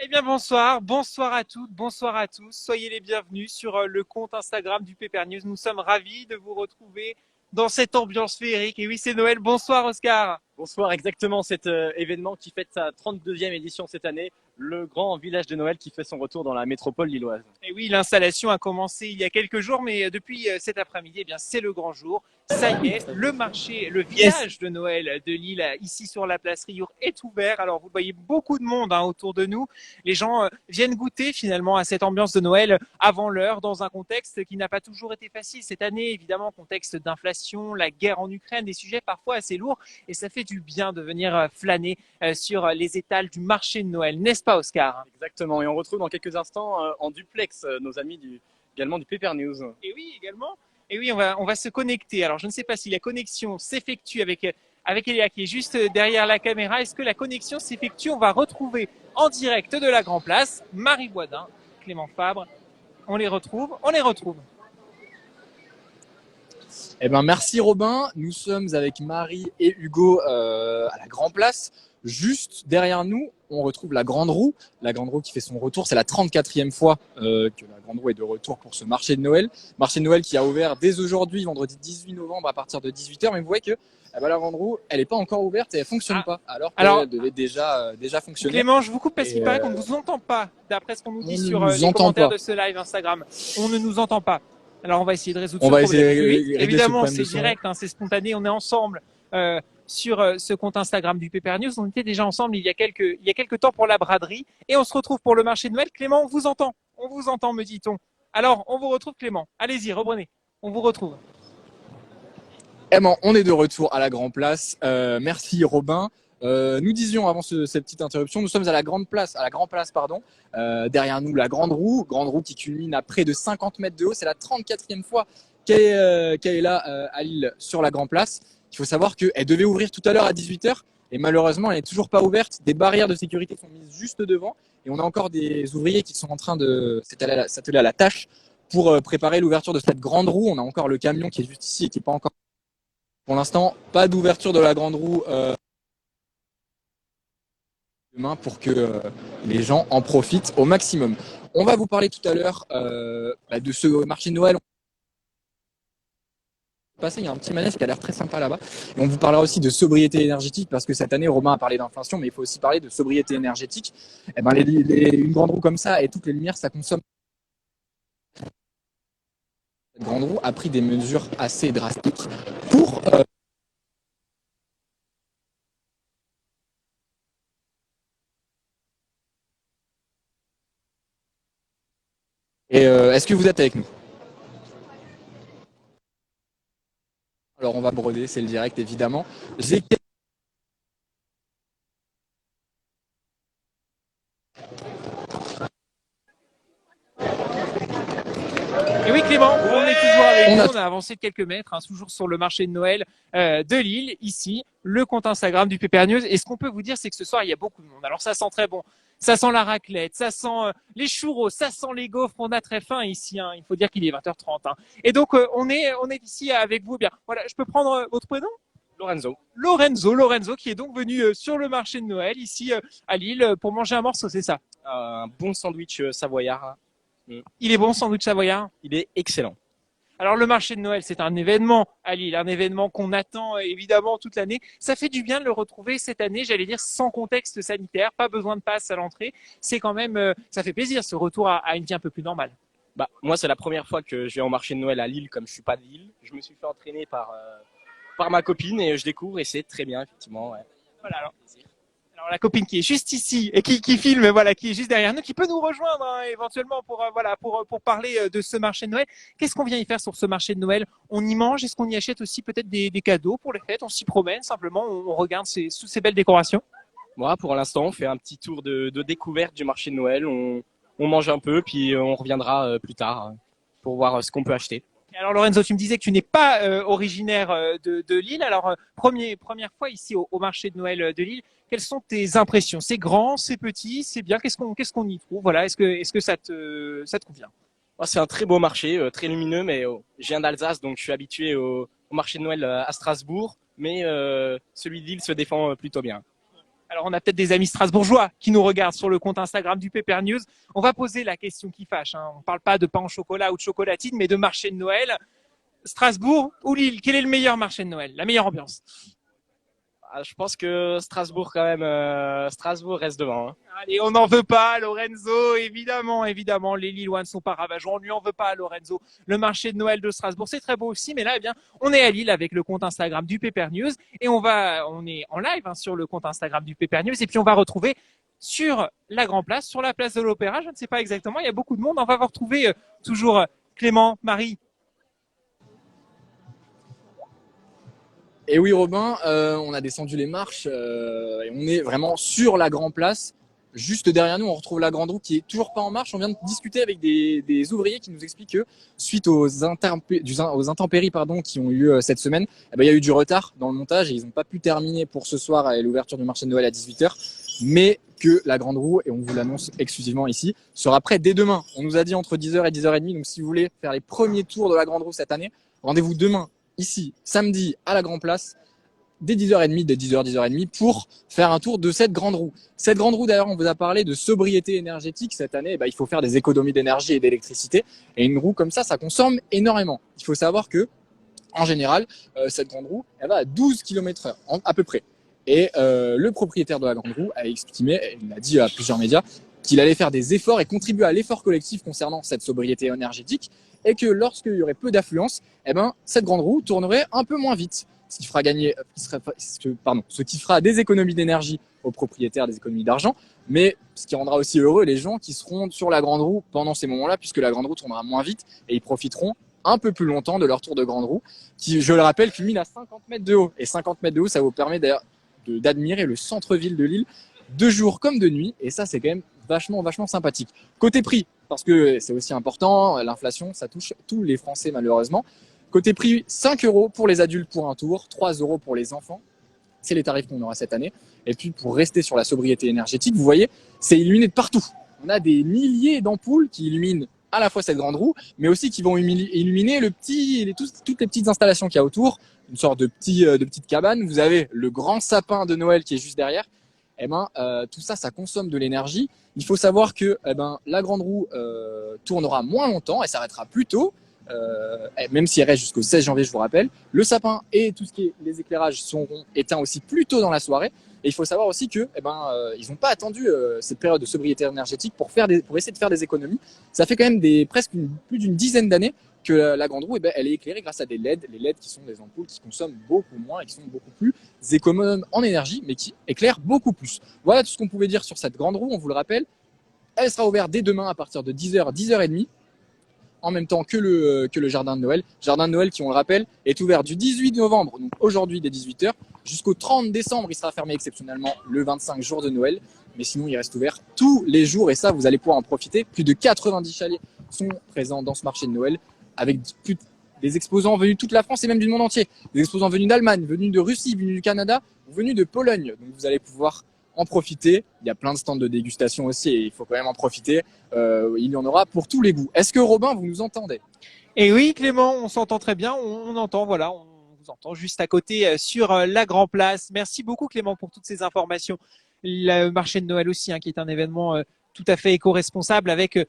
Eh bien bonsoir, bonsoir à toutes, bonsoir à tous. Soyez les bienvenus sur le compte Instagram du Pépère News. Nous sommes ravis de vous retrouver dans cette ambiance féerique. Et oui, c'est Noël. Bonsoir Oscar. Bonsoir, exactement cet événement qui fête sa 32e édition cette année, le grand village de Noël qui fait son retour dans la métropole lilloise. Et oui, l'installation a commencé il y a quelques jours, mais depuis cet après-midi, eh bien c'est le grand jour. Ça y est, le marché, le village de Noël de Lille, ici sur la place Riour, est ouvert. Alors vous voyez beaucoup de monde autour de nous. Les gens viennent goûter finalement à cette ambiance de Noël avant l'heure, dans un contexte qui n'a pas toujours été facile. Cette année, évidemment, contexte d'inflation, la guerre en Ukraine, des sujets parfois assez lourds, et ça fait du bien de venir flâner sur les étals du marché de Noël, n'est-ce pas Oscar? Exactement, et on retrouve dans quelques instants en duplex nos amis également du Pépère News. Et oui, également. Et oui, on va se connecter. Alors, je ne sais pas si la connexion s'effectue avec Elia qui est juste derrière la caméra. Est-ce que la connexion s'effectue? On va retrouver en direct de la Grand Place Marie Boisdin, Clément Fabre. On les retrouve, on les retrouve. Eh ben, merci Robin. Nous sommes avec Marie et Hugo à la Grand Place. Juste derrière nous, on retrouve la Grande Roue. La Grande Roue qui fait son retour. C'est la 34e fois que la Grande Roue est de retour pour ce marché de Noël. Marché de Noël qui a ouvert dès aujourd'hui, vendredi 18 novembre à partir de 18h. Mais vous voyez que la Grande Roue, elle n'est pas encore ouverte et elle ne fonctionne pas. Alors qu'elle devait déjà fonctionner. Clément, je vous coupe parce qu'il paraît qu'on ne vous entend pas, d'après ce qu'on nous dit sur les commentaires de ce live Instagram. On ne nous entend pas. Alors on va essayer de résoudre ce problème. Oui, évidemment, c'est direct, c'est spontané, on est ensemble sur ce compte Instagram du Pépère News. On était déjà ensemble il y a quelques temps pour la braderie et on se retrouve pour le marché de Noël. Clément, on vous entend, me dit-on. Alors, on vous retrouve Clément. Allez-y, reprenez. On vous retrouve. Eh ben, on est de retour à la Grand Place. Merci Robin. Nous disions avant cette petite interruption, nous sommes à la Grand Place, pardon. Derrière nous, la Grande Roue qui culmine à près de 50 mètres de haut. C'est la 34e fois qu'elle est là à Lille sur la Grand Place. Il faut savoir qu'elle devait ouvrir tout à l'heure à 18h et malheureusement, elle n'est toujours pas ouverte. Des barrières de sécurité sont mises juste devant et on a encore des ouvriers qui sont en train de s'atteler à la tâche pour préparer l'ouverture de cette Grande Roue. On a encore le camion qui est juste ici et qui n'est pas encore. Pour l'instant, pas d'ouverture de la Grande Roue demain pour que les gens en profitent au maximum. On va vous parler tout à l'heure de ce marché de Noël. Il y a un petit manège qui a l'air très sympa là-bas. Et on vous parlera aussi de sobriété énergétique parce que cette année, Romain a parlé d'inflation, mais il faut aussi parler de sobriété énergétique. Et ben, une grande roue comme ça et toutes les lumières, ça consomme. Cette grande roue a pris des mesures assez drastiques pour est-ce que vous êtes avec nous? Alors on va broder, c'est le direct évidemment. Et oui Clément, on est toujours avec vous, on a avancé de quelques mètres, toujours sur le marché de Noël de Lille, ici, le compte Instagram du Pépère News. Et ce qu'on peut vous dire, c'est que ce soir, il y a beaucoup de monde. Alors ça sent très bon, ça sent la raclette, ça sent les churros, ça sent les gaufres, on a très faim ici, il faut dire qu'il est 20h30. Et donc on est ici avec vous. Bien, voilà, je peux prendre votre prénom? Lorenzo qui est donc venu sur le marché de Noël ici à Lille pour manger un morceau, c'est ça? Un bon sandwich savoyard. Il est bon, sandwich savoyard? Il est excellent. Alors le marché de Noël, c'est un événement à Lille, un événement qu'on attend évidemment toute l'année. Ça fait du bien de le retrouver cette année, j'allais dire sans contexte sanitaire, pas besoin de passe à l'entrée. C'est quand même, ça fait plaisir ce retour à une vie un peu plus normale. Bah, moi, c'est la première fois que je vais au marché de Noël à Lille, comme je suis pas de Lille. Je me suis fait entraîner par ma copine et je découvre et c'est très bien effectivement. Ouais. Voilà alors la copine qui est juste ici et qui filme, voilà, qui est juste derrière nous, qui peut nous rejoindre éventuellement pour parler de ce marché de Noël. Qu'est-ce qu'on vient y faire sur ce marché de Noël? On y mange? Est-ce qu'on y achète aussi peut-être des cadeaux pour les fêtes? On s'y promène simplement, on regarde ces belles décorations? Moi, pour l'instant, on fait un petit tour de découverte du marché de Noël. On mange un peu, puis on reviendra plus tard pour voir ce qu'on peut acheter. Alors Lorenzo, tu me disais que tu n'es pas originaire de Lille. Alors première fois ici au marché de Noël de Lille. Quelles sont tes impressions? C'est grand, c'est petit, c'est bien. Qu'est-ce qu'on y trouve? Voilà, est-ce que ça te convient? C'est un très beau marché, très lumineux, mais je viens d'Alsace, donc je suis habitué au marché de Noël à Strasbourg, mais celui de Lille se défend plutôt bien. Alors, on a peut-être des amis strasbourgeois qui nous regardent sur le compte Instagram du Pepper News. On va poser la question qui fâche. Hein. On ne parle pas de pain au chocolat ou de chocolatine, mais de marché de Noël. Strasbourg ou Lille, quel est le meilleur marché de Noël? La meilleure ambiance? Je pense que Strasbourg quand même, Strasbourg reste devant. Hein. Allez, on n'en veut pas, Lorenzo, évidemment, évidemment, les Lillois ne sont pas ravageants, on lui en veut pas, Lorenzo. Le marché de Noël de Strasbourg, c'est très beau aussi, mais là, eh bien, on est à Lille avec le compte Instagram du Pepper News et on est en live hein, sur le compte Instagram du Pepper News et puis on va retrouver sur la Grand Place, sur la place de l'Opéra, je ne sais pas exactement, il y a beaucoup de monde, on va vous retrouver toujours Clément, Marie. Et oui, Robin, on a descendu les marches et on est vraiment sur la Grand Place. Juste derrière nous, on retrouve la Grande Roue qui est toujours pas en marche. On vient de discuter avec des ouvriers qui nous expliquent que suite aux intempéries qui ont eu lieu cette semaine, eh ben, il y a eu du retard dans le montage et ils n'ont pas pu terminer pour ce soir et l'ouverture du marché de Noël à 18h. Mais que la Grande Roue, et on vous l'annonce exclusivement ici, sera prête dès demain. On nous a dit entre 10h et 10h30. Donc si vous voulez faire les premiers tours de la Grande Roue cette année, rendez-vous demain ici, samedi, à la Grand Place, dès 10h30, dès 10h, 10h30, pour faire un tour de cette grande roue. Cette grande roue, d'ailleurs, on vous a parlé de sobriété énergétique. Cette année, il faut faire des économies d'énergie et d'électricité. Et une roue comme ça consomme énormément. Il faut savoir que, en général, cette grande roue, elle va à 12 km/h, à peu près. Et le propriétaire de la grande roue a estimé, il a dit à plusieurs médias, qu'il allait faire des efforts et contribuer à l'effort collectif concernant cette sobriété énergétique et que lorsqu'il y aurait peu d'affluence, cette grande roue tournerait un peu moins vite, ce qui fera gagner, ce qui fera des économies d'énergie aux propriétaires, des économies d'argent, mais ce qui rendra aussi heureux les gens qui seront sur la grande roue pendant ces moments-là, puisque la grande roue tournera moins vite et ils profiteront un peu plus longtemps de leur tour de grande roue, qui, je le rappelle, culmine à 50 mètres de haut. Et 50 mètres de haut, ça vous permet d'ailleurs d'admirer le centre-ville de Lille de jour comme de nuit, et ça c'est quand même vachement sympathique. Côté prix, parce que c'est aussi important, l'inflation ça touche tous les Français malheureusement. Côté prix, 5 € pour les adultes pour un tour, 3 € pour les enfants. C'est les tarifs qu'on aura cette année. Et puis pour rester sur la sobriété énergétique, vous voyez, c'est illuminé de partout. On a des milliers d'ampoules qui illuminent à la fois cette grande roue, mais aussi qui vont illuminer toutes les petites installations qu'il y a autour, une sorte de petite cabane. Vous avez le grand sapin de Noël qui est juste derrière. Tout ça consomme de l'énergie. Il faut savoir que la grande roue tournera moins longtemps, elle s'arrêtera plus tôt, même si elle reste jusqu'au 16 janvier, je vous rappelle. Le sapin et tout ce qui est les éclairages seront éteints aussi plus tôt dans la soirée. Et il faut savoir aussi que ils n'ont pas attendu cette période de sobriété énergétique pour essayer de faire des économies. Ça fait quand même plus d'une dizaine d'années que la grande roue, elle est éclairée grâce à des LED. Les LED qui sont des ampoules qui consomment beaucoup moins et qui sont beaucoup plus économes en énergie, mais qui éclairent beaucoup plus. Voilà tout ce qu'on pouvait dire sur cette grande roue, on vous le rappelle. Elle sera ouverte dès demain à partir de 10h, 10h30, en même temps que le jardin de Noël. Jardin de Noël qui, on le rappelle, est ouvert du 18 novembre, donc aujourd'hui dès 18h, jusqu'au 30 décembre. Il sera fermé exceptionnellement le 25 jour de Noël, mais sinon il reste ouvert tous les jours et ça, vous allez pouvoir en profiter. Plus de 90 chalets sont présents dans ce marché de Noël, avec des exposants venus de toute la France et même du monde entier. Des exposants venus d'Allemagne, venus de Russie, venus du Canada, venus de Pologne. Donc vous allez pouvoir en profiter. Il y a plein de stands de dégustation aussi et il faut quand même en profiter. Il y en aura pour tous les goûts. Est-ce que Robin, vous nous entendez? Et oui, Clément, on s'entend très bien. On entend, voilà, on vous entend juste à côté sur la Grand Place. Merci beaucoup, Clément, pour toutes ces informations. Le marché de Noël aussi, hein, qui est un événement tout à fait éco-responsable avec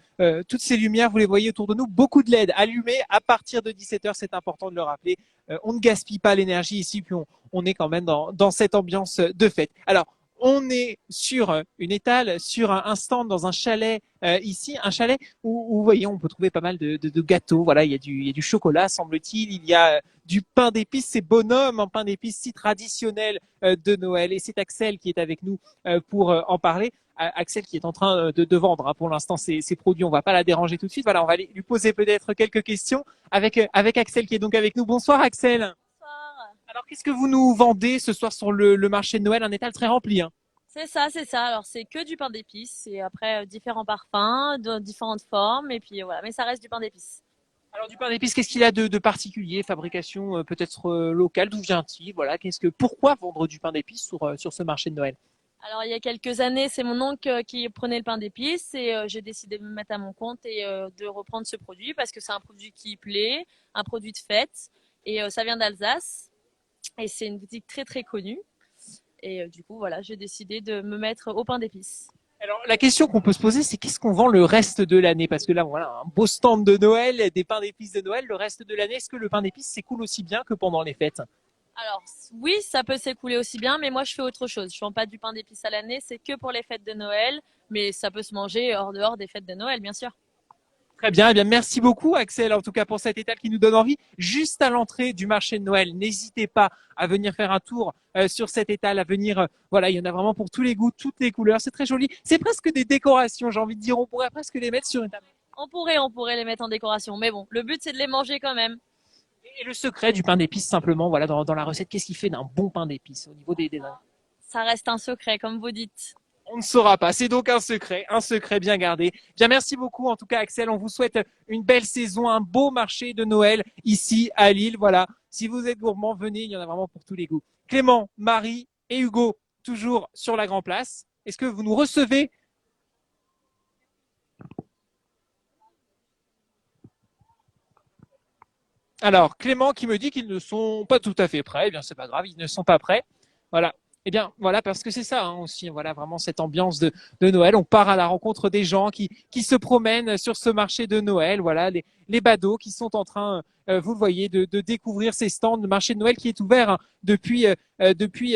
toutes ces lumières, vous les voyez autour de nous, beaucoup de LED allumées à partir de 17h, c'est important de le rappeler. On ne gaspille pas l'énergie ici, puis on est quand même dans cette ambiance de fête. Alors, on est sur une étale, sur un stand dans un chalet ici, un chalet où vous voyez, on peut trouver pas mal de gâteaux. Voilà, il y a du chocolat, semble-t-il. Il y a du pain d'épices, c'est Bonhomme, un pain d'épices si traditionnel de Noël. Et c'est Axel qui est avec nous pour en parler. Axel qui est en train de vendre pour l'instant ces produits. On va pas la déranger tout de suite. Voilà, on va lui poser peut-être quelques questions avec Axel qui est donc avec nous. Bonsoir Axel. Bonsoir. Alors qu'est-ce que vous nous vendez ce soir sur le marché de Noël? Un étal très rempli. Hein. C'est ça, c'est ça. Alors c'est que du pain d'épices et après différents parfums, de différentes formes et puis voilà. Mais ça reste du pain d'épices. Alors du pain d'épices, qu'est-ce qu'il a de particulier? Fabrication peut-être locale, d'où vient-il? Voilà, pourquoi vendre du pain d'épices sur ce marché de Noël? Alors il y a quelques années, c'est mon oncle qui prenait le pain d'épices et j'ai décidé de me mettre à mon compte et de reprendre ce produit parce que c'est un produit qui plaît, un produit de fête et ça vient d'Alsace et c'est une boutique très très connue. Et du coup, voilà, j'ai décidé de me mettre au pain d'épices. Alors, la question qu'on peut se poser, c'est qu'est-ce qu'on vend le reste de l'année? Parce que là, voilà, un beau stand de Noël, des pains d'épices de Noël. Le reste de l'année, est-ce que le pain d'épices s'écoule aussi bien que pendant les fêtes? Alors, oui, ça peut s'écouler aussi bien, mais moi, je fais autre chose. Je ne vends pas du pain d'épices à l'année, c'est que pour les fêtes de Noël, mais ça peut se manger hors dehors des fêtes de Noël, bien sûr. Très bien. Eh bien, merci beaucoup, Axel, en tout cas, pour cette étape qui nous donne envie. Juste à l'entrée du marché de Noël, n'hésitez pas à venir faire un tour sur cet étal, à venir, voilà, il y en a vraiment pour tous les goûts, toutes les couleurs. C'est très joli. C'est presque des décorations, j'ai envie de dire. On pourrait presque les mettre sur une table. On pourrait les mettre en décoration, mais bon, le but, c'est de les manger quand même. Et le secret du pain d'épices, simplement, voilà, dans la recette, qu'est-ce qui fait d'un bon pain d'épices au niveau des Ça reste un secret, comme vous dites. on ne saura pas. C'est donc un secret bien gardé. Bien, merci beaucoup. En tout cas, Axel, on vous souhaite une belle saison, un beau marché de Noël ici à Lille. Voilà. Si vous êtes gourmand, venez. Il y en a vraiment pour tous les goûts. Clément, Marie et Hugo, toujours sur la Grand Place. Est-ce que vous nous recevez? Alors, Clément qui me dit qu'ils ne sont pas tout à fait prêts. Eh bien, c'est pas grave. Ils ne sont pas prêts. Voilà. Eh bien, voilà, parce que c'est ça aussi, voilà, vraiment cette ambiance de Noël. On part à la rencontre des gens qui se promènent sur ce marché de Noël. Voilà, les badauds qui sont en train, vous le voyez, de découvrir ces stands. Le marché de Noël qui est ouvert depuis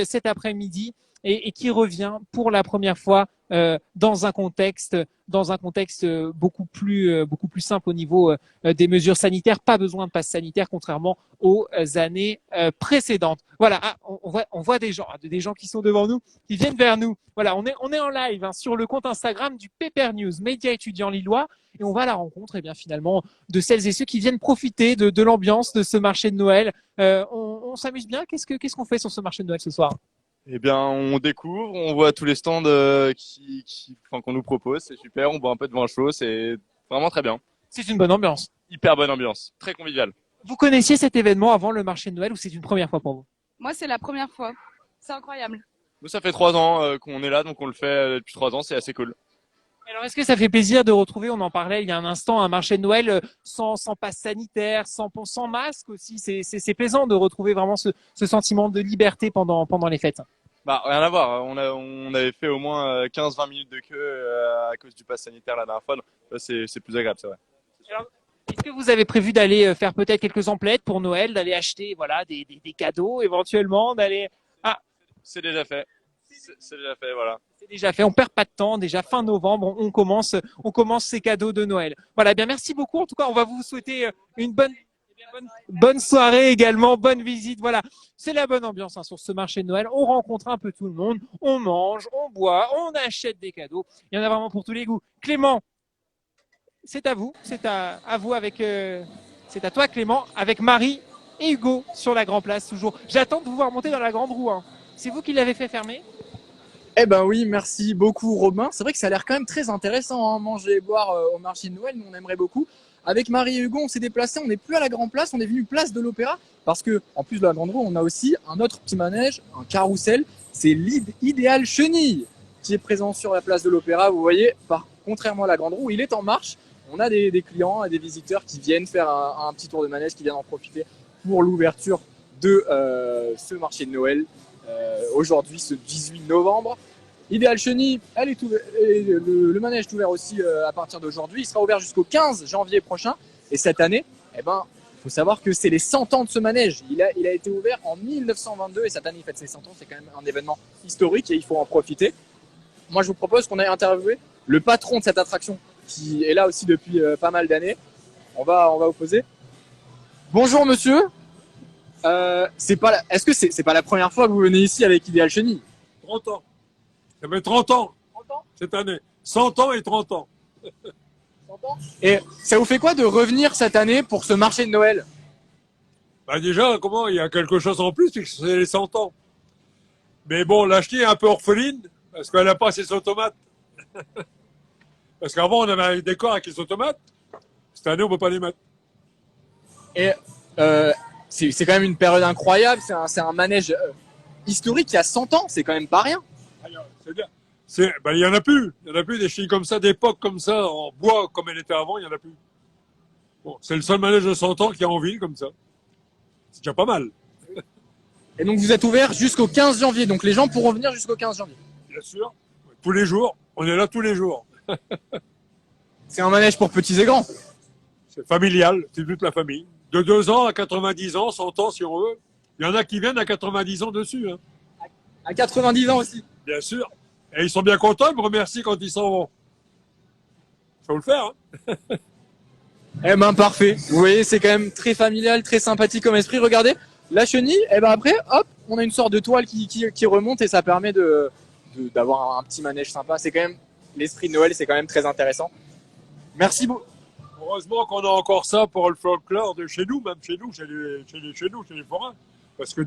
cet après-midi et qui revient pour la première fois dans un contexte beaucoup plus simple au niveau des mesures sanitaires. Pas besoin de passe sanitaire, contrairement aux années précédentes. Voilà, on voit des gens qui sont devant nous, qui viennent vers nous. Voilà, on est en live sur le compte Instagram du Pepper News, média étudiant lillois, et on va à la rencontre, et bien finalement, de celles et ceux qui viennent profiter de l'ambiance de ce marché de Noël. On s'amuse bien. Qu'est-ce qu'on fait sur ce marché de Noël ce soir? Eh bien, on découvre, on voit tous les stands qu'on nous propose, c'est super, on boit un peu de vin chaud, c'est vraiment très bien. C'est une bonne ambiance. Hyper bonne ambiance, très convivial. Vous connaissiez cet événement avant le marché de Noël ou c'est une première fois pour vous? Moi, c'est la première fois. C'est incroyable. Nous, ça fait 3 ans qu'on est là, donc on le fait depuis 3 ans, c'est assez cool. Alors, est-ce que ça fait plaisir de retrouver, on en parlait il y a un instant, un marché de Noël sans passe sanitaire, sans masque aussi? C'est plaisant de retrouver vraiment ce sentiment de liberté pendant les fêtes. Bah, rien à voir, on avait fait au moins 15-20 minutes de queue à cause du pass sanitaire la dernière fois, donc là, c'est plus agréable, c'est vrai. Alors, est-ce que vous avez prévu d'aller faire peut-être quelques emplettes pour Noël, d'aller acheter voilà des cadeaux éventuellement, d'aller... Ah, C'est déjà fait, c'est déjà fait, voilà. c'est déjà fait, on perd pas de temps, déjà fin novembre, on commence ces cadeaux de Noël. Voilà, bien merci beaucoup. En tout cas, on va vous souhaiter une bonne soirée également, bonne visite. Voilà, c'est la bonne ambiance sur ce marché de Noël. On rencontre un peu tout le monde, on mange, on boit, on achète des cadeaux. Il y en a vraiment pour tous les goûts. Clément, c'est à vous, c'est à vous c'est à toi Clément, avec Marie et Hugo sur la Grand Place toujours. J'attends de vous voir monter dans la grande roue. C'est vous qui l'avez fait fermer? Eh ben oui, merci beaucoup Robin. C'est vrai que ça a l'air quand même très intéressant, manger et boire au marché de Noël, nous on aimerait beaucoup. Avec Marie et Hugo, on s'est déplacé, on n'est plus à la Grand Place, on est venu place de l'Opéra parce que en plus de la grande roue, on a aussi un autre petit manège, un carrousel, c'est l'Idéal Chenille qui est présent sur la place de l'Opéra. Vous voyez, contrairement à la grande roue, il est en marche. On a des clients et des visiteurs qui viennent faire un petit tour de manège, qui viennent en profiter pour l'ouverture de ce marché de Noël aujourd'hui, ce 18 novembre. Idéal Chenille, le manège est ouvert aussi à partir d'aujourd'hui. Il sera ouvert jusqu'au 15 janvier prochain. Et cette année, il faut savoir que c'est les 100 ans de ce manège. Il a été ouvert en 1922 et cette année, il fête ses 100 ans. C'est quand même un événement historique et il faut en profiter. Moi, je vous propose qu'on aille interviewer le patron de cette attraction qui est là aussi depuis pas mal d'années. On va vous poser. Bonjour monsieur. Est-ce que c'est pas la première fois que vous venez ici avec Idéal Chenille? 30 ans. Ça fait 30 ans, 30 ans cette année. 100 ans et 30 ans. 100 ans. Et ça vous fait quoi de revenir cette année pour ce marché de Noël? Bah déjà, il y a quelque chose en plus, c'est que c'est les 100 ans. Mais bon, la chenille est un peu orpheline, parce qu'elle n'a pas ses automates. Parce qu'avant, on avait un décor avec les automates. Cette année, on ne peut pas les mettre. Et c'est quand même une période incroyable, c'est un manège historique qui a 100 ans, c'est quand même pas rien. C'est bien. Il y en a plus. Il y en a plus des chenilles comme ça, d'époque comme ça, en bois comme elle était avant, il y en a plus. Bon, c'est le seul manège de 100 ans qui est en ville comme ça. C'est déjà pas mal. Et donc vous êtes ouvert jusqu'au 15 janvier, donc les gens pourront venir jusqu'au 15 janvier. Bien sûr. Tous les jours. On est là tous les jours. C'est un manège pour petits et grands. C'est familial. C'est toute la famille. De 2 ans à 90 ans, 100 ans si on veut. Il y en a qui viennent à 90 ans dessus. Hein. À 90 ans aussi. Bien sûr. Et ils sont bien contents. Ils me remercient quand ils s'en vont. Faut le faire. Hein. Eh ben parfait. Vous voyez, c'est quand même très familial, très sympathique comme esprit. Regardez, la chenille, et ben après, hop, on a une sorte de toile qui remonte et ça permet d'avoir un petit manège sympa. C'est quand même l'esprit de Noël, c'est quand même très intéressant. Merci beaucoup. Heureusement qu'on a encore ça pour le folklore de chez nous, même chez nous, chez les forains. Parce que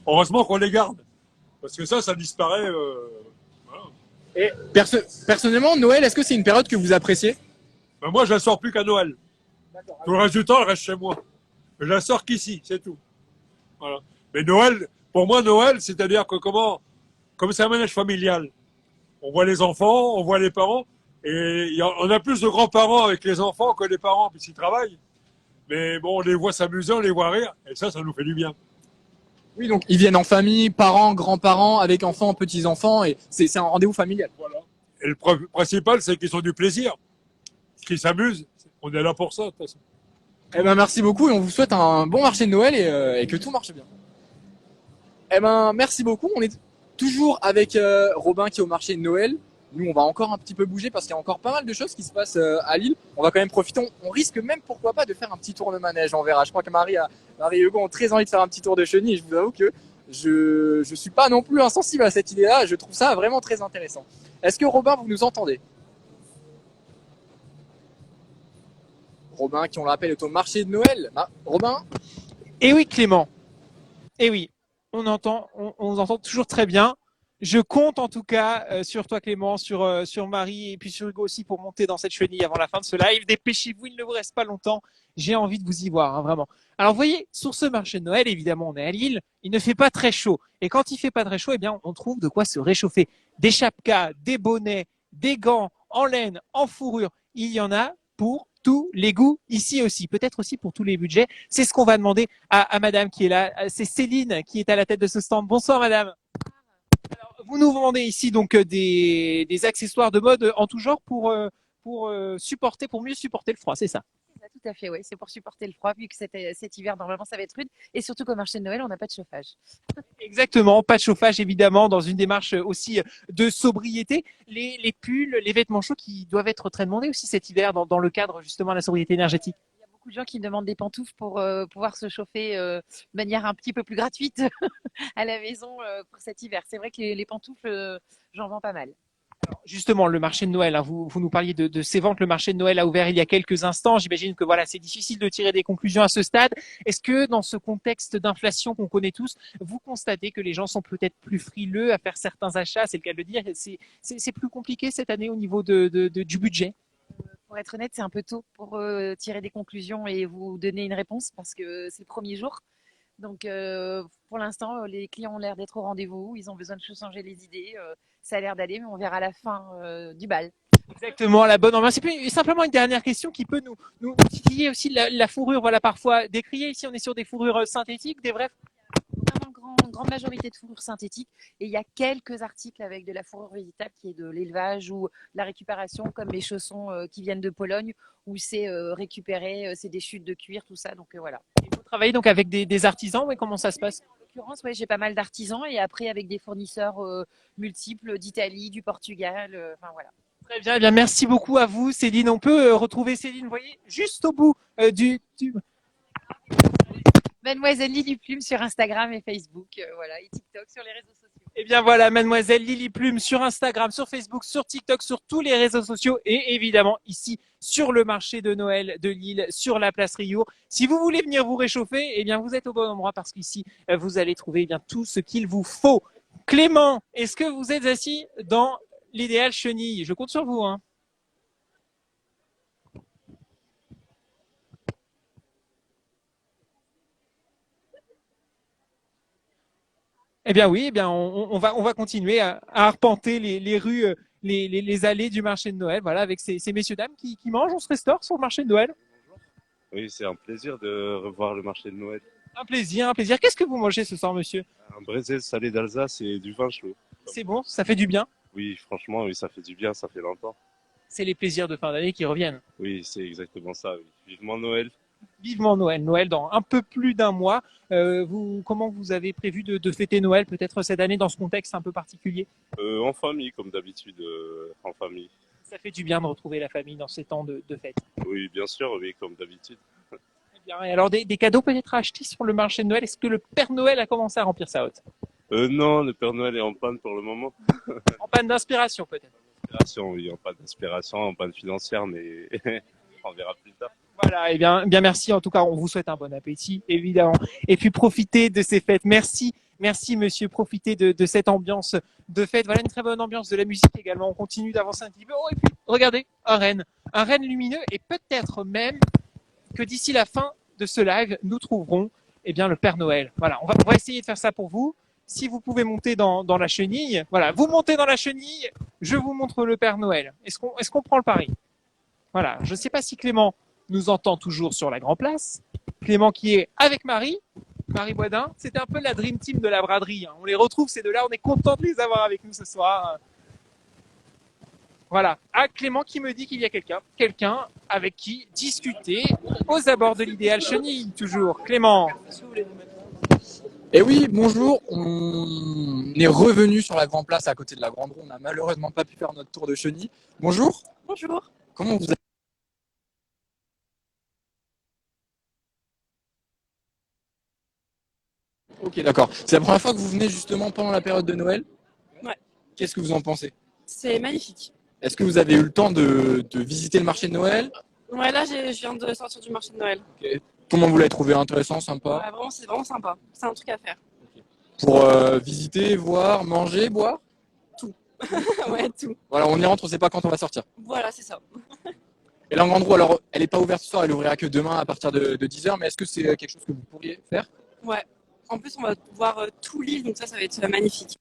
heureusement qu'on les garde. Parce que ça disparaît. Voilà. Et personnellement, Noël, est-ce que c'est une période que vous appréciez? Ben moi, je la sors plus qu'à Noël. Tout le reste du temps, elle reste chez moi. Je la sors qu'ici, c'est tout. Voilà. Mais Noël, pour moi, Noël, c'est-à-dire que comme c'est un manège familial, on voit les enfants, on voit les parents, et on a plus de grands-parents avec les enfants que les parents, puisqu'ils travaillent. Mais bon, on les voit s'amuser, on les voit rire, et ça nous fait du bien. Oui, donc ils viennent en famille, parents, grands-parents, avec enfants, petits-enfants, et c'est un rendez-vous familial. Voilà. Et le principal, c'est qu'ils ont du plaisir, qu'ils s'amusent. On est là pour ça, de toute façon. Eh ben merci beaucoup et on vous souhaite un bon marché de Noël et que tout marche bien. Eh ben merci beaucoup. On est toujours avec Robin qui est au marché de Noël. Nous on va encore un petit peu bouger parce qu'il y a encore pas mal de choses qui se passent à Lille. On va quand même profiter. On risque même pourquoi pas de faire un petit tour de manège. On verra. Je crois que Marie et Hugo ont très envie de faire un petit tour de chenille. Et je vous avoue que je suis pas non plus insensible à cette idée-là. Je trouve ça vraiment très intéressant. Est-ce que Robin vous nous entendez? Robin, qui on le rappelle est au marché de Noël. Ah, Robin? Et oui, Clément. Et oui, on vous entend toujours très bien. Je compte en tout cas sur toi, Clément, sur Marie et puis sur Hugo aussi pour monter dans cette chenille avant la fin de ce live. Dépêchez-vous, il ne vous reste pas longtemps. J'ai envie de vous y voir, hein, vraiment. Alors, vous voyez, sur ce marché de Noël, évidemment, on est à Lille. Il ne fait pas très chaud. Et quand il fait pas très chaud, eh bien, on trouve de quoi se réchauffer. Des chapkas, des bonnets, des gants en laine, en fourrure. Il y en a pour tous les goûts ici aussi, peut-être aussi pour tous les budgets. C'est ce qu'on va demander à madame qui est là. C'est Céline qui est à la tête de ce stand. Bonsoir madame. Alors, vous nous vendez ici donc des accessoires de mode en tout genre pour mieux supporter le froid, c'est ça? Tout à fait, oui. C'est pour supporter le froid, vu que cet hiver, normalement, ça va être rude. Et surtout qu'au marché de Noël, on n'a pas de chauffage. Exactement, pas de chauffage évidemment, dans une démarche aussi de sobriété. Les pulls, les vêtements chauds qui doivent être très demandés aussi cet hiver dans le cadre justement de la sobriété énergétique. Il y a beaucoup de gens qui demandent des pantoufles pour pouvoir se chauffer de manière un petit peu plus gratuite à la maison pour cet hiver. C'est vrai que les pantoufles, j'en vends pas mal. Alors, justement, le marché de Noël, hein, vous nous parliez de ces ventes. Le marché de Noël a ouvert il y a quelques instants. J'imagine que voilà, c'est difficile de tirer des conclusions à ce stade. Est-ce que dans ce contexte d'inflation qu'on connaît tous, vous constatez que les gens sont peut-être plus frileux à faire certains achats? C'est le cas de le dire. C'est plus compliqué cette année au niveau du budget? Pour être honnête, c'est un peu tôt pour tirer des conclusions et vous donner une réponse parce que c'est le premier jour. Donc, pour l'instant, les clients ont l'air d'être au rendez-vous. Ils ont besoin de changer les idées. Ça a l'air d'aller, mais on verra à la fin du bal. Exactement, la bonne ambiance. Et puis, simplement une dernière question qui peut nous titiller aussi la fourrure. Voilà, parfois décriée. Ici, on est sur des fourrures synthétiques, des vraies. Vraiment grande majorité de fourrures synthétiques. Et il y a quelques articles avec de la fourrure végétale qui est de l'élevage ou la récupération, comme les chaussons qui viennent de Pologne, où c'est récupéré, c'est des chutes de cuir, tout ça. Donc voilà. Et vous travaillez donc avec des artisans, oui, comment ça se passe? En l'occurrence, ouais, j'ai pas mal d'artisans et après avec des fournisseurs multiples d'Italie, du Portugal, enfin voilà. Très bien, eh bien, merci beaucoup à vous, Céline. On peut retrouver Céline, vous voyez, juste au bout du. Mademoiselle Lily Plume sur Instagram et Facebook, voilà, et TikTok sur les réseaux sociaux. Eh bien voilà, mademoiselle Lily Plume sur Instagram, sur Facebook, sur TikTok, sur tous les réseaux sociaux et évidemment ici sur le marché de Noël de Lille, sur la place Riour. Si vous voulez venir vous réchauffer, eh bien vous êtes au bon endroit parce qu'ici vous allez trouver eh bien tout ce qu'il vous faut. Clément, est-ce que vous êtes assis dans l'idéal chenille? Je compte sur vous, hein. Eh bien oui, eh bien on va continuer à arpenter les rues, les allées du marché de Noël, voilà, avec ces messieurs dames qui mangent, on se restaure sur le marché de Noël. Oui, c'est un plaisir de revoir le marché de Noël. Un plaisir, un plaisir. Qu'est-ce que vous mangez ce soir, monsieur? Un brézé salé d'Alsace et du vin chaud. C'est bon, ça fait du bien. Oui, franchement, oui, ça fait du bien, ça fait longtemps. C'est les plaisirs de fin d'année qui reviennent. Oui, c'est exactement ça. Oui. Vivement Noël. Vivement Noël. Noël dans un peu plus d'un mois. Comment vous avez prévu de fêter Noël peut-être cette année dans ce contexte un peu particulier? En famille, comme d'habitude, en famille. Ça fait du bien de retrouver la famille dans ces temps de fête. Oui, bien sûr, oui, comme d'habitude. Très bien. Et alors des cadeaux peut-être à acheter sur le marché de Noël. Est-ce que le Père Noël a commencé à remplir sa hotte? Non, le Père Noël est en panne pour le moment. En panne d'inspiration peut-être. Inspiration, oui, en panne d'inspiration, en panne financière, mais on verra plus tard. Voilà, et bien merci. En tout cas, on vous souhaite un bon appétit, évidemment. Et puis profitez de ces fêtes. Merci, merci monsieur. Profitez de cette ambiance de fête. Voilà une très bonne ambiance de la musique également. On continue d'avancer un petit peu. Oh, et puis regardez, un renne lumineux, et peut-être même que d'ici la fin de ce live, nous trouverons le Père Noël. Voilà, on va essayer de faire ça pour vous. Si vous pouvez monter dans la chenille, voilà, vous montez dans la chenille, je vous montre le Père Noël. Est-ce qu'on prend le pari? Voilà, je ne sais pas si Clément nous entend toujours sur la Grand Place. Clément qui est avec Marie Boisdin. C'était un peu la dream team de la braderie. On les retrouve ces deux-là, on est content de les avoir avec nous ce soir. Voilà. Ah, Clément qui me dit qu'il y a quelqu'un avec qui discuter aux abords de l'idéal chenille, toujours. Clément. Et oui, bonjour, on est revenu sur la Grand Place à côté de la Grande Roue. On n'a malheureusement pas pu faire notre tour de chenille. Bonjour. Bonjour. Comment vous allez? Ok, d'accord. C'est la première fois que vous venez justement pendant la période de Noël? Ouais. Qu'est-ce que vous en pensez? C'est magnifique. Est-ce que vous avez eu le temps de visiter le marché de Noël? Ouais, là, je viens de sortir du marché de Noël. Ok. Comment vous l'avez trouvé? Intéressant, sympa? Ouais, vraiment, c'est vraiment sympa. C'est un truc à faire. Pour visiter, voir, manger, boire? Ouais, tout. Voilà, on y rentre, on ne sait pas quand on va sortir. Voilà, c'est ça. Et la Grande Roue, alors, elle n'est pas ouverte ce soir, elle ouvrira que demain à partir de 10h, mais est-ce que c'est quelque chose que vous pourriez faire? Ouais. En plus, on va voir tout l'île, donc ça va être magnifique.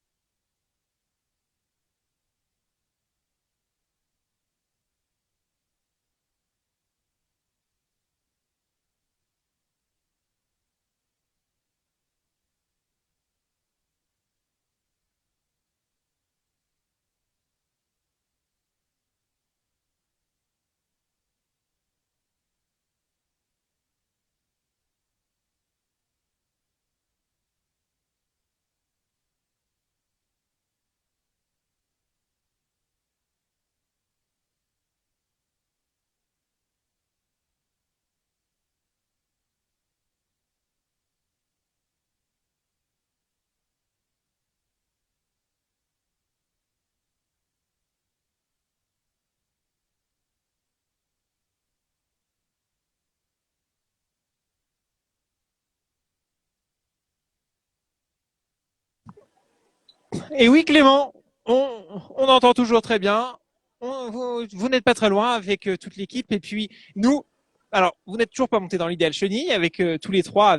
Et oui, Clément, on entend toujours très bien. Vous n'êtes pas très loin avec toute l'équipe. Et puis nous, alors vous n'êtes toujours pas monté dans l'idéal chenille avec tous les trois,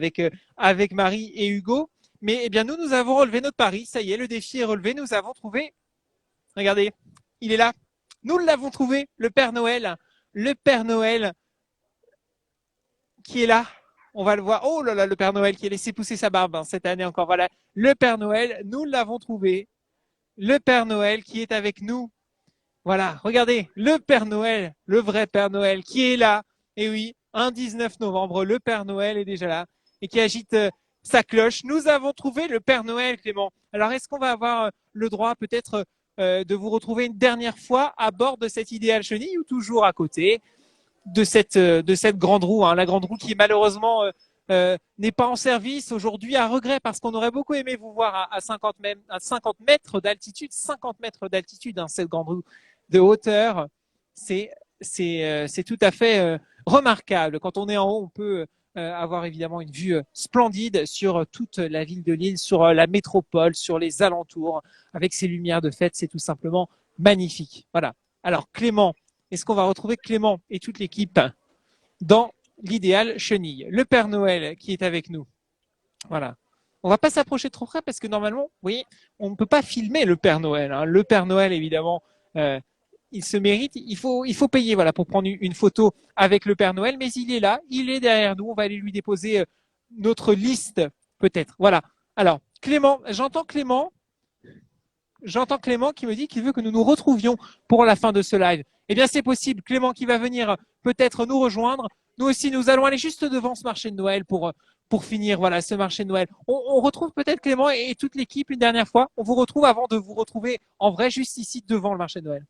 avec Marie et Hugo. Mais nous avons relevé notre pari. Ça y est, le défi est relevé. Nous avons trouvé. Regardez, il est là. Nous l'avons trouvé, le Père Noël. Le Père Noël qui est là. On va le voir. Oh là là, le Père Noël qui a laissé pousser sa barbe cette année encore. Voilà, le Père Noël, nous l'avons trouvé. Le Père Noël qui est avec nous. Voilà, regardez, le Père Noël, le vrai Père Noël qui est là. Et oui, un 19 novembre, le Père Noël est déjà là et qui agite sa cloche. Nous avons trouvé le Père Noël, Clément. Alors, est-ce qu'on va avoir le droit peut-être de vous retrouver une dernière fois à bord de cette idéale chenille ou toujours à côté de cette grande roue, la grande roue qui malheureusement n'est pas en service aujourd'hui, à regret, parce qu'on aurait beaucoup aimé vous voir à 50 mètres d'altitude, 50 mètres d'altitude, cette grande roue de hauteur, c'est tout à fait remarquable. Quand on est en haut, on peut avoir évidemment une vue splendide sur toute la ville de Lille, sur la métropole, sur les alentours, avec ces lumières de fête, c'est tout simplement magnifique. Voilà. Alors Clément, est-ce qu'on va retrouver Clément et toute l'équipe dans l'idéal chenille? Le Père Noël qui est avec nous. Voilà. On va pas s'approcher trop près parce que normalement, vous voyez, on ne peut pas filmer le Père Noël. Le Père Noël, évidemment, il se mérite. Il faut payer, voilà, pour prendre une photo avec le Père Noël. Mais il est là, il est derrière nous. On va aller lui déposer notre liste, peut-être. Voilà. Alors, Clément, j'entends Clément qui me dit qu'il veut que nous nous retrouvions pour la fin de ce live. Eh bien, c'est possible. Clément qui va venir peut-être nous rejoindre. Nous aussi, nous allons aller juste devant ce marché de Noël pour finir, voilà, ce marché de Noël. On retrouve peut-être Clément et toute l'équipe une dernière fois. On vous retrouve avant de vous retrouver en vrai juste ici devant le marché de Noël.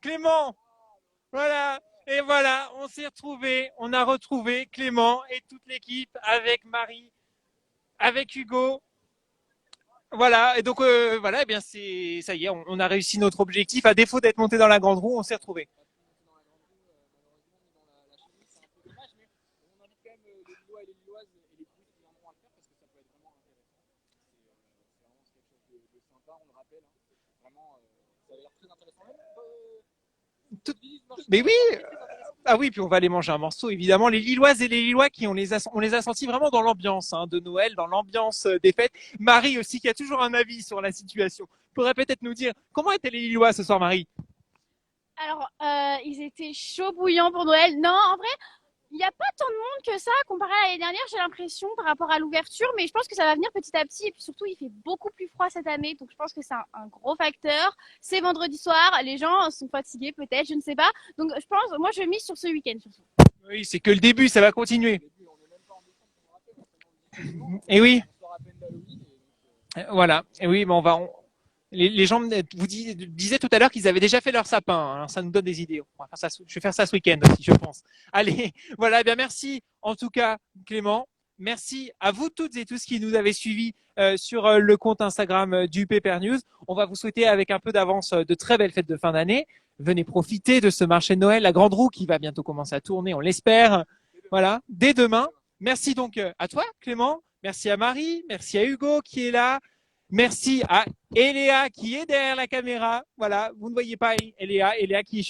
Clément, voilà. Et voilà, on s'est retrouvés, on a retrouvé Clément et toute l'équipe avec Marie, avec Hugo. Voilà, et donc voilà, eh bien c'est ça y est, on a réussi notre objectif. À défaut d'être monté dans la grande roue, on s'est retrouvés. Mais oui, ah oui, puis on va aller manger un morceau, évidemment. Les Lilloises et les Lillois on les a sentis vraiment dans l'ambiance de Noël, dans l'ambiance des fêtes. Marie aussi, qui a toujours un avis sur la situation, pourrait peut-être nous dire comment étaient les Lillois ce soir, Marie? Alors, ils étaient chauds bouillants pour Noël. Non, en vrai, il n'y a pas tant de monde que ça comparé à l'année dernière, j'ai l'impression, par rapport à l'ouverture, mais je pense que ça va venir petit à petit. Et puis surtout, il fait beaucoup plus froid cette année, donc je pense que c'est un gros facteur. C'est vendredi soir, les gens sont fatigués peut-être, je ne sais pas. Donc je pense, moi je mise sur ce week-end surtout. Oui, c'est que le début, ça va continuer. Et oui. Voilà. Et oui, mais les gens vous disaient tout à l'heure qu'ils avaient déjà fait leur sapin. Alors ça nous donne des idées. Je vais faire ça ce week-end aussi, je pense. Allez, voilà. Eh bien, merci en tout cas, Clément. Merci à vous toutes et tous qui nous avez suivis sur le compte Instagram du Pepper News. On va vous souhaiter avec un peu d'avance de très belles fêtes de fin d'année. Venez profiter de ce marché de Noël, la grande roue qui va bientôt commencer à tourner, on l'espère. Voilà, dès demain. Merci donc à toi, Clément. Merci à Marie. Merci à Hugo qui est là. Merci à Eléa qui est derrière la caméra. Voilà, vous ne voyez pas Eléa qui est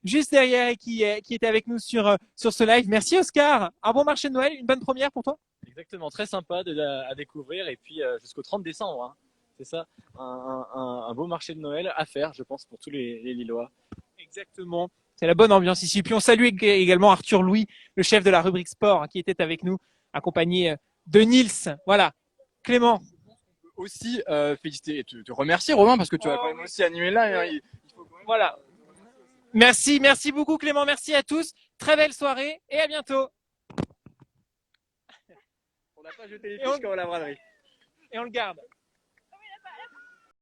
juste derrière et qui était avec nous sur ce live. Merci Oscar. Un bon marché de Noël, une bonne première pour toi. Exactement, très sympa à découvrir et puis jusqu'au 30 décembre. Hein. C'est ça, un beau marché de Noël à faire, je pense, pour tous les Lillois. Exactement. C'est la bonne ambiance ici. Puis on salue également Arthur Louis, le chef de la rubrique sport, qui était avec nous, accompagné de Nils. Voilà. Clément. Aussi féliciter et te remercier, Romain, parce que tu as quand même aussi animé là. Voilà. Merci beaucoup, Clément. Merci à tous. Très belle soirée et à bientôt. On n'a pas jeté les fiches comme à la braderie. Et on le garde.